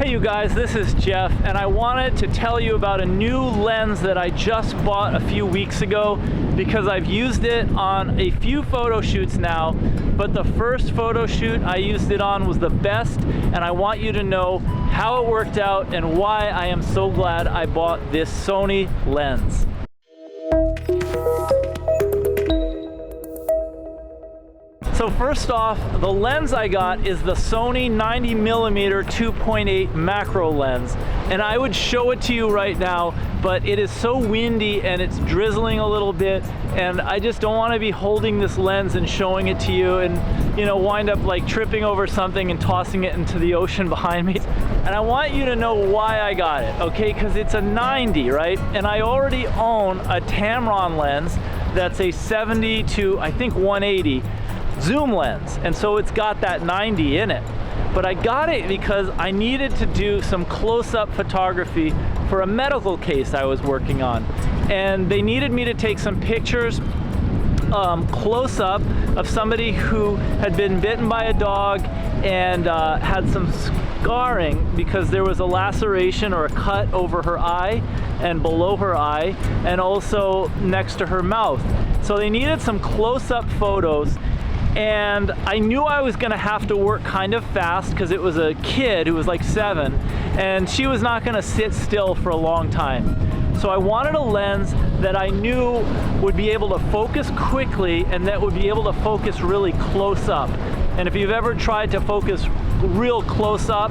Hey you guys, this is Jeff, and I wanted to tell you about a new lens that I just bought a few weeks ago because I've used it on a few photo shoots now, but the first photo shoot I used it on was the best, and I want you to know how it worked out and why I am so glad I bought this Sony lens. So first off, the lens I got is the Sony 90mm 2.8 macro lens, and I would show it to you right now, but it is so windy and it's drizzling a little bit, and I just don't want to be holding this lens and showing it to you and, you know, wind up like tripping over something and tossing it into the ocean behind me. And I want you to know why I got it, okay? Because it's a 90, right? And I already own a Tamron lens that's a 70 to, I think, 180 zoom lens, and so it's got that 90 in it. But I got it because I needed to do some close-up photography for a medical case I was working on, and they needed me to take some pictures close-up of somebody who had been bitten by a dog and had some scarring because there was a laceration or a cut over her eye and below her eye and also next to her mouth. So they needed some close-up photos, and I knew I was gonna have to work kind of fast because it was a kid who was like 7, and she was not gonna sit still for a long time. So I wanted a lens that I knew would be able to focus quickly and that would be able to focus really close up. And if you've ever tried to focus real close up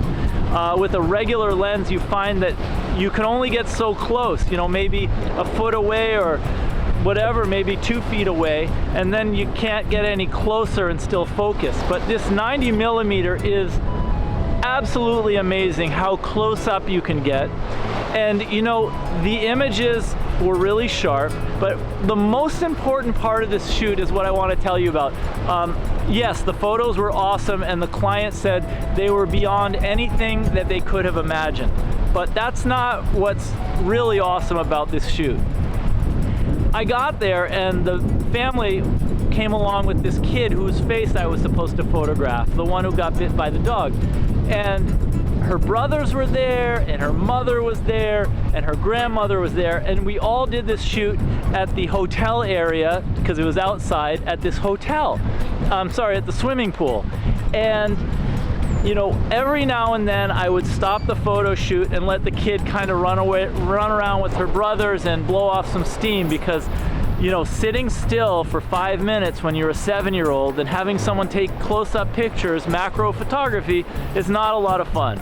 with a regular lens, you find that you can only get so close, you know, maybe a foot away or whatever, maybe 2 feet away, and then you can't get any closer and still focus. But this 90mm is absolutely amazing how close up you can get. And you know, the images were really sharp, but the most important part of this shoot is what I want to tell you about. Yes, the photos were awesome, and the client said they were beyond anything that they could have imagined. But that's not what's really awesome about this shoot. I got there and the family came along with this kid whose face I was supposed to photograph, the one who got bit by the dog. And her brothers were there, and her mother was there, and her grandmother was there, and we all did this shoot at the hotel area because it was outside at this hotel. At the swimming pool. And you know, every now and then I would stop the photo shoot and let the kid kind of run around with her brothers and blow off some steam, because, you know, sitting still for 5 minutes when you're a 7-year-old and having someone take close-up pictures, macro photography, is not a lot of fun.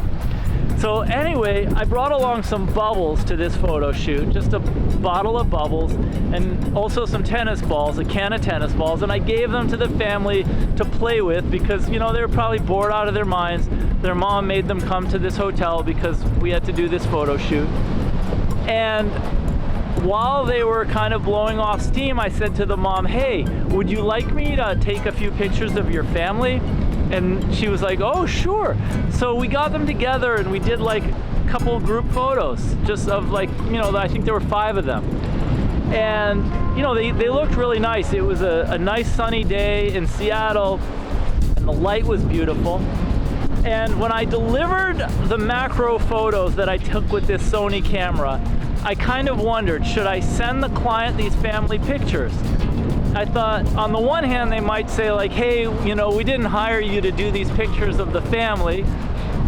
So anyway, I brought along some bubbles to this photo shoot, just a bottle of bubbles and also some tennis balls, a can of tennis balls, and I gave them to the family to play with because, you know, they were probably bored out of their minds. Their mom made them come to this hotel because we had to do this photo shoot. And while they were kind of blowing off steam, I said to the mom, "Hey, would you like me to take a few pictures of your family?" And she was like, "Oh, sure." So we got them together and we did like a couple group photos, just of like, you know, I think there were 5 of them. And, you know, they looked really nice. It was a nice sunny day in Seattle and the light was beautiful. And when I delivered the macro photos that I took with this Sony camera, I kind of wondered, should I send the client these family pictures? I thought, on the one hand, they might say like, "Hey, you know, we didn't hire you to do these pictures of the family,"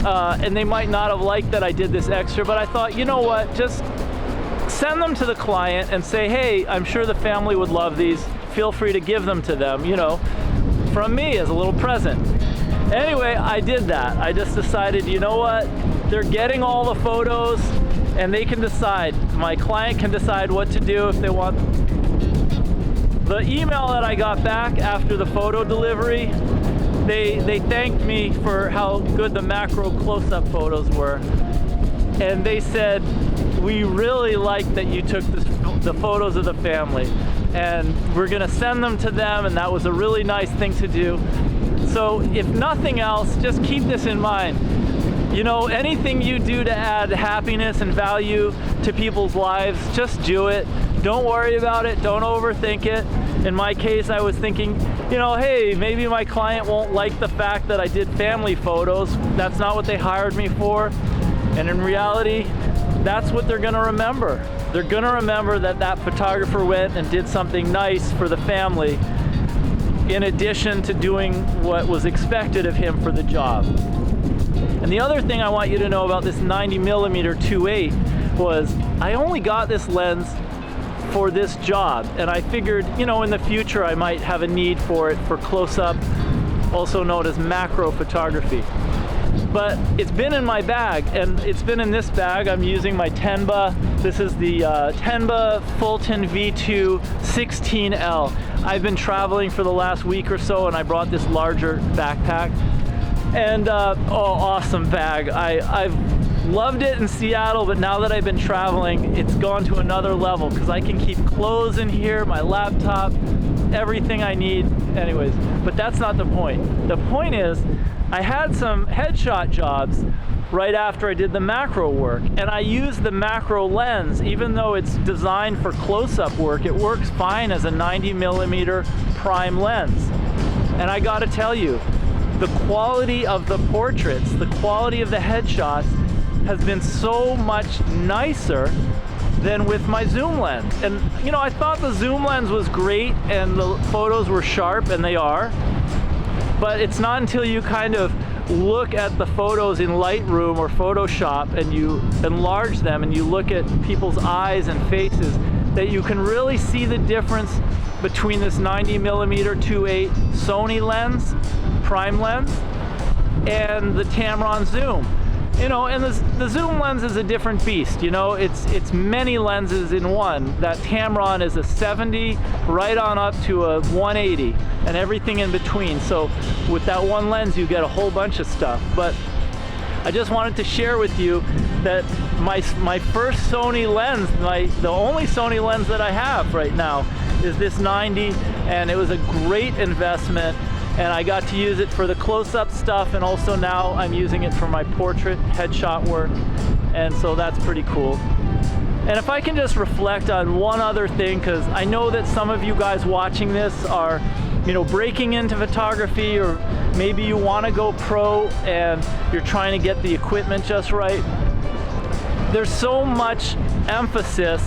and they might not have liked that I did this extra, but I thought, you know what, just send them to the client and say, "Hey, I'm sure the family would love these. Feel free to give them to them, you know, from me as a little present." Anyway, I did that. I just decided, you know what, they're getting all the photos and they can decide. My client can decide what to do if they want. The email that I got back after the photo delivery, they thanked me for how good the macro close-up photos were. And they said, "We really like that you took the photos of the family, and we're gonna send them to them, and that was a really nice thing to do." So if nothing else, just keep this in mind. You know, anything you do to add happiness and value to people's lives, just do it. Don't worry about it, don't overthink it. In my case, I was thinking, you know, hey, maybe my client won't like the fact that I did family photos. That's not what they hired me for. And in reality, that's what they're gonna remember. They're gonna remember that that photographer went and did something nice for the family in addition to doing what was expected of him for the job. And the other thing I want you to know about this 90mm 2.8 was I only got this lens for this job, and I figured, you know, in the future I might have a need for it for close-up, also known as macro photography. But it's been in my bag, and it's been in this bag. I'm using my Tenba. This is the Tenba Fulton V2 16L. I've been traveling for the last week or so, and I brought this larger backpack. And oh, awesome bag. I've loved it in Seattle, but now that I've been traveling, it's gone to another level because I can keep clothes in here, my laptop, everything I need. Anyways, but that's not the point. The point is, I had some headshot jobs right after I did the macro work, and I used the macro lens. Even though it's designed for close-up work, it works fine as a 90mm prime lens. And I gotta tell you, the quality of the portraits, the quality of the headshots has been so much nicer than with my zoom lens. And you know, I thought the zoom lens was great and the photos were sharp, and they are, but it's not until you kind of look at the photos in Lightroom or Photoshop and you enlarge them and you look at people's eyes and faces that you can really see the difference between this 90mm 2.8 Sony lens, prime lens, and the Tamron zoom. You know, and the zoom lens is a different beast. You know, it's many lenses in one. That Tamron is a 70 right on up to a 180 and everything in between. So with that one lens, you get a whole bunch of stuff. But I just wanted to share with you that my first Sony lens, the only Sony lens that I have right now is this 90, and it was a great investment. And I got to use it for the close-up stuff, and also now I'm using it for my portrait headshot work, and so that's pretty cool. And if I can just reflect on one other thing, because I know that some of you guys watching this are, you know, breaking into photography, or maybe you want to go pro and you're trying to get the equipment just right. There's so much emphasis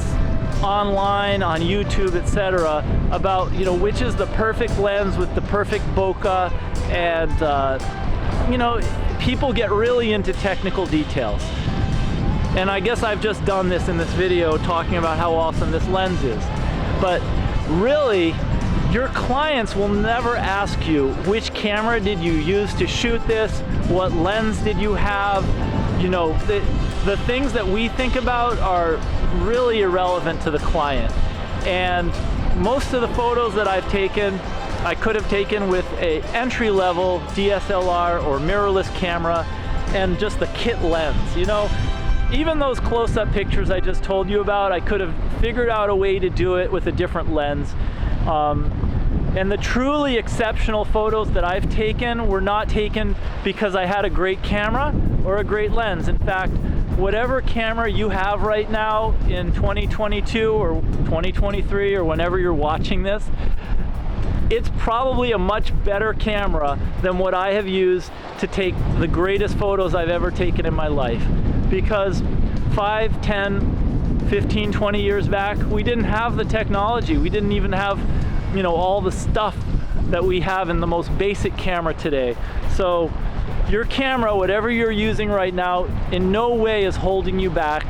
online, on YouTube, etc., about, you know, which is the perfect lens with the perfect bokeh, and you know, people get really into technical details. And I guess I've just done this in this video talking about how awesome this lens is. But really, your clients will never ask you, which camera did you use to shoot this? What lens did you have? You know, the things that we think about are really irrelevant to the client. And most of the photos that I've taken, I could have taken with a entry-level DSLR or mirrorless camera and just the kit lens. You know, even those close-up pictures I just told you about, I could have figured out a way to do it with a different lens. And the truly exceptional photos that I've taken were not taken because I had a great camera or a great lens. In fact, whatever camera you have right now in 2022 or 2023 or whenever you're watching this, it's probably a much better camera than what I have used to take the greatest photos I've ever taken in my life. Because 5, 10, 15, 20 years back, we didn't have the technology. We didn't even have, you know, all the stuff that we have in the most basic camera today. So your camera, whatever you're using right now, in no way is holding you back,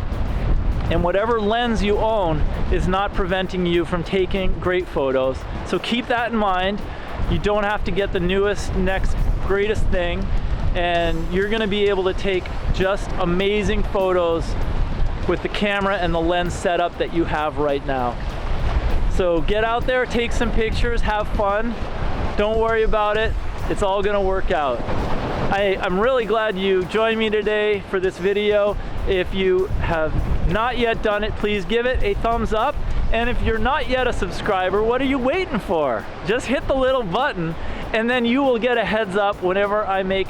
and whatever lens you own is not preventing you from taking great photos. So keep that in mind. You don't have to get the newest, next, greatest thing, and you're gonna be able to take just amazing photos with the camera and the lens setup that you have right now. So get out there, take some pictures, have fun. Don't worry about it. It's all gonna work out. I'm really glad you joined me today for this video. If you have not yet done it, please give it a thumbs up. And if you're not yet a subscriber, what are you waiting for? Just hit the little button, and then you will get a heads up whenever I make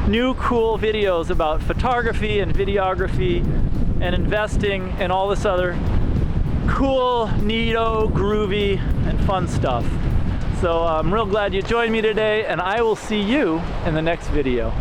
new cool videos about photography and videography and investing and all this other cool, neato, groovy, and fun stuff. So I'm real glad you joined me today, and I will see you in the next video.